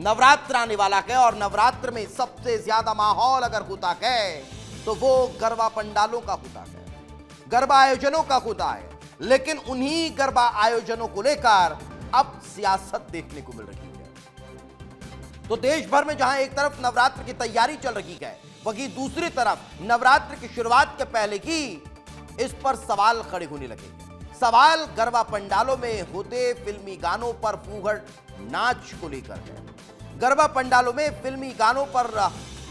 नवरात्र आने वाला है और नवरात्र में सबसे ज्यादा माहौल अगर होता है तो वो गरबा पंडालों का होता है, गरबा आयोजनों का होता है। लेकिन उन्हीं गरबा आयोजनों को लेकर अब सियासत देखने को मिल रही है। तो देश भर में जहां एक तरफ नवरात्र की तैयारी चल रही है, वहीं दूसरी तरफ नवरात्र की शुरुआत के पहले ही इस पर सवाल खड़े होने लगे। सवाल गरबा पंडालों में होते फिल्मी गानों पर फूहड़ नाच को लेकर है, गरबा पंडालों में फिल्मी गानों पर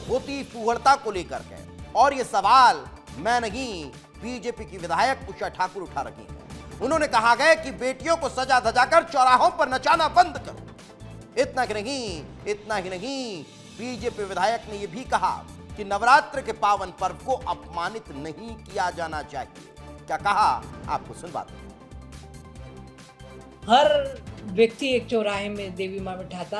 होती फूहड़ता को लेकर है। और यह सवाल मैं नहीं, बीजेपी की विधायक उषा ठाकुर उठा रही है। उन्होंने कहा है कि बेटियों को सजा धजाकर चौराहों पर नचाना बंद करो। इतना ही नहीं, बीजेपी विधायक ने यह भी कहा कि नवरात्र के पावन पर्व को अपमानित नहीं किया जाना चाहिए। क्या कहा, आपको सुनवाते हैं। हर व्यक्ति एक चौराहे में देवी माँ बिठाता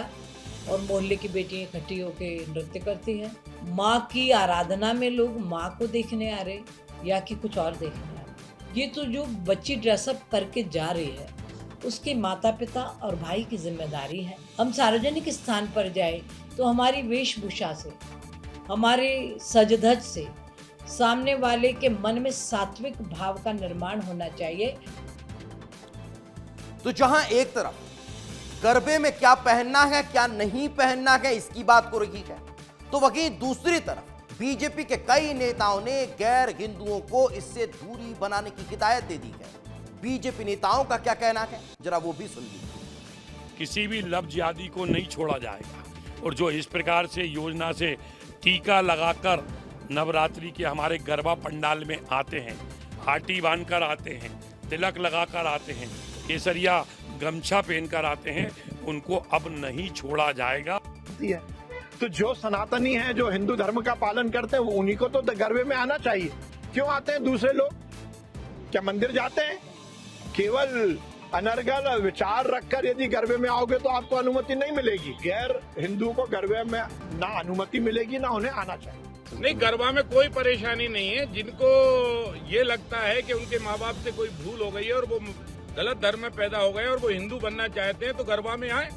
और मोहल्ले की बेटियां इकट्ठी होकर नृत्य करती हैं। माँ की आराधना में लोग माँ को देखने आ रहे या कि कुछ और देखने आ रहे। ये तो जो बच्ची ड्रेसअप करके जा रही है उसके माता पिता और भाई की जिम्मेदारी है। हम सार्वजनिक स्थान पर जाए तो हमारी वेशभूषा से, हमारे सज-धज से सामने वाले के मन में सात्विक भाव का निर्माण होना चाहिए। तो जहां एक तरफ गरबे में क्या पहनना है क्या नहीं पहनना है इसकी बात हो रही है, तो वहीं दूसरी तरफ बीजेपी के कई नेताओं ने गैर हिंदुओं को इससे दूरी बनाने की हिदायत दे दी है। बीजेपी नेताओं का क्या कहना है, जरा वो भी सुन लीजिए। किसी भी लफ्ज आदि को नहीं छोड़ा जाएगा और जो इस प्रकार से योजना से टीका लगाकर नवरात्रि के हमारे गरबा पंडाल में आते हैं, हाटी बांधकर आते हैं, तिलक लगाकर आते हैं, केसरिया गमछा पहनकर आते हैं, उनको अब नहीं छोड़ा जाएगा। तो जो सनातनी हैं, जो हिंदू धर्म का पालन करते हैं, वो उन्हीं को तो गरबे में आना चाहिए। क्यों आते हैं दूसरे लोग? क्या मंदिर जाते हैं? केवल अनर्गल विचार रखकर यदि गरबे में आओगे तो आपको अनुमति नहीं मिलेगी। गैर हिंदू को गरबे में ना अनुमति मिलेगी ना उन्हें आना चाहिए। नहीं, गरबा में कोई परेशानी नहीं है। जिनको ये लगता है कि उनके माँ बाप से कोई भूल हो गई है और वो गलत धर्म में पैदा हो गए और वो हिंदू बनना चाहते हैं तो गरबा में आए,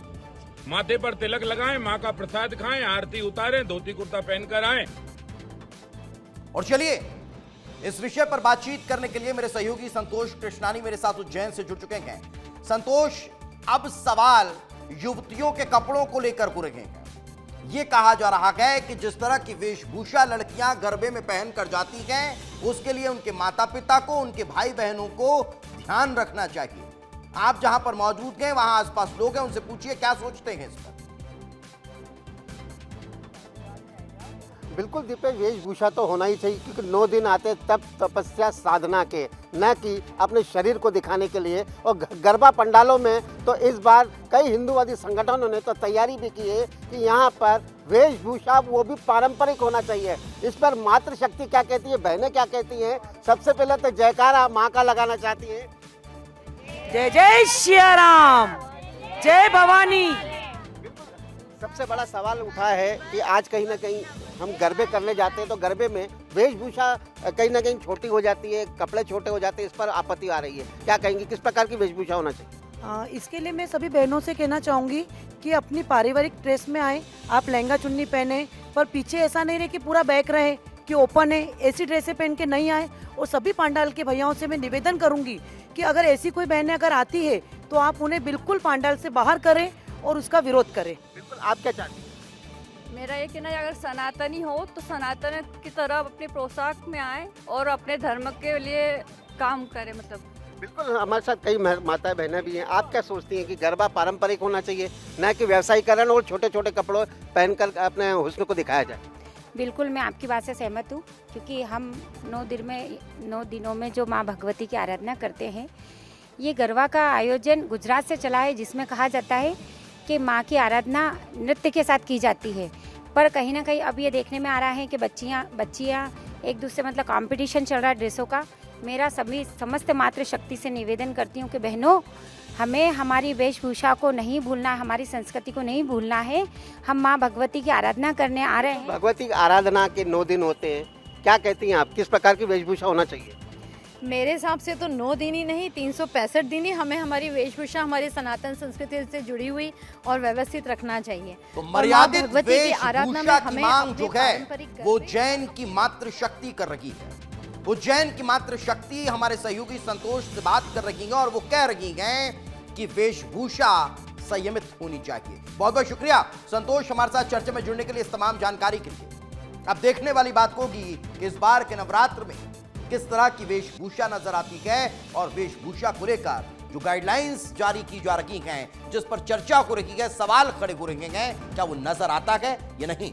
माथे पर तिलक लगाएं, माँ का प्रसाद खाएं, आरती उतारें, धोती कुर्ता पहनकर आएं। और चलिए इस विषय पर बातचीत करने के लिए मेरे सहयोगी संतोष कृष्णानी मेरे साथ उज्जैन से जुड़ चुके हैं। संतोष, अब सवाल युवतियों के कपड़ों को लेकर हो रहे हैं। ये कहा जा रहा है कि जिस तरह की वेशभूषा लड़कियां गरबे में पहनकर जाती हैं, उसके लिए उनके माता पिता को, उनके भाई बहनों को ध्यान रखना चाहिए। आप जहां पर मौजूद हैं वहां आसपास लोग हैं, उनसे पूछिए क्या सोचते हैं इस पर। बिल्कुल दीपेश, वेशभूषा तो होना ही चाहिए क्योंकि 9 दिन आते तब तपस्या साधना के, न कि अपने शरीर को दिखाने के लिए। और गरबा पंडालों में तो इस बार कई हिंदूवादी संगठनों ने तो तैयारी भी की है कि यहाँ पर वेशभूषा वो भी पारंपरिक होना चाहिए। इस पर मातृशक्ति क्या कहती है, बहनें क्या कहती हैं? सबसे पहले तो जयकारा माँ का लगाना चाहती है। जय जय श्री राम, जय भवानी। सबसे बड़ा सवाल उठा है कि आज कहीं ना कहीं हम गरबे करने जाते हैं तो गरबे में वेशभूषा कहीं ना कहीं छोटी हो जाती है, कपड़े छोटे हो जाते हैं, इस पर आपत्ति आ रही है। क्या कहेंगे, किस प्रकार की वेशभूषा होना चाहिए? इसके लिए मैं सभी बहनों से कहना चाहूँगी कि अपनी पारिवारिक ड्रेस में आए, आप लहंगा चुन्नी पहने, पर पीछे ऐसा नहीं रहे कि पूरा बैक रहे कि ओपन है, ऐसी ड्रेसें पहन के नहीं आए। और सभी पंडाल के भैयाओं से मैं निवेदन करूँगी कि अगर ऐसी कोई बहनें अगर आती है तो आप उन्हें बिल्कुल पंडाल से बाहर करें और उसका विरोध करें। बिल्कुल, आप क्या चाहती हैं? मेरा ये कहना है अगर सनातनी हो तो सनातन की तरह अपने पोशाक में आए और अपने धर्म के लिए काम करें। मतलब बिल्कुल, हमारे साथ कई माता बहनें भी हैं। आप क्या सोचती हैं कि गरबा पारंपरिक होना चाहिए, न कि व्यवसायीकरण और छोटे छोटे कपड़ों पहनकर अपने हुस्न को दिखाया जाए? बिल्कुल, मैं आपकी बात से सहमत हूँ क्योंकि हम 9 दिनों में जो माँ भगवती की आराधना करते हैं, ये गरबा का आयोजन गुजरात से चला है जिसमें कहा जाता है कि माँ की आराधना नृत्य के साथ की जाती है। पर कहीं ना कहीं अब ये देखने में आ रहा है कि बच्चियाँ एक दूसरे मतलब कंपटीशन चल रहा है ड्रेसों का। मेरा समस्त मातृशक्ति से निवेदन करती हूँ कि बहनों, हमें हमारी वेशभूषा को नहीं भूलना, हमारी संस्कृति को नहीं भूलना है। हम माँ भगवती की आराधना करने आ रहे हैं। भगवती की आराधना के 9 दिन होते हैं, क्या कहती हैं आप, किस प्रकार की वेशभूषा होना चाहिए? मेरे हिसाब से तो 9 दिन ही नहीं 365 दिन ही हमें हमारी वेशभूषा हमारी सनातन संस्कृति से जुड़ी हुई और व्यवस्थित रखना चाहिए। तो और माँ मर्यादित भगवती की आराधना में वेशभूषा की हमें मांग अपने जो है पारंपरिक वो गरबे- जैन की मातृशक्ति कर रही है। उज्जैन की मातृशक्ति हमारे सहयोगी संतोष से बात कर रही है और वो कह रही हैं कि वेशभूषा संयमित होनी चाहिए। बहुत बहुत शुक्रिया संतोष हमारे साथ चर्चा में जुड़ने के लिए, इस तमाम जानकारी के लिए। अब देखने वाली बात होगी कि इस बार के नवरात्र में किस तरह की वेशभूषा नजर आती है और वेशभूषा को लेकर जो गाइडलाइंस जारी की जा रही हैं, जिस पर चर्चा हो रही है, सवाल खड़े हो रहे हैं, क्या वो नजर आता है या नहीं।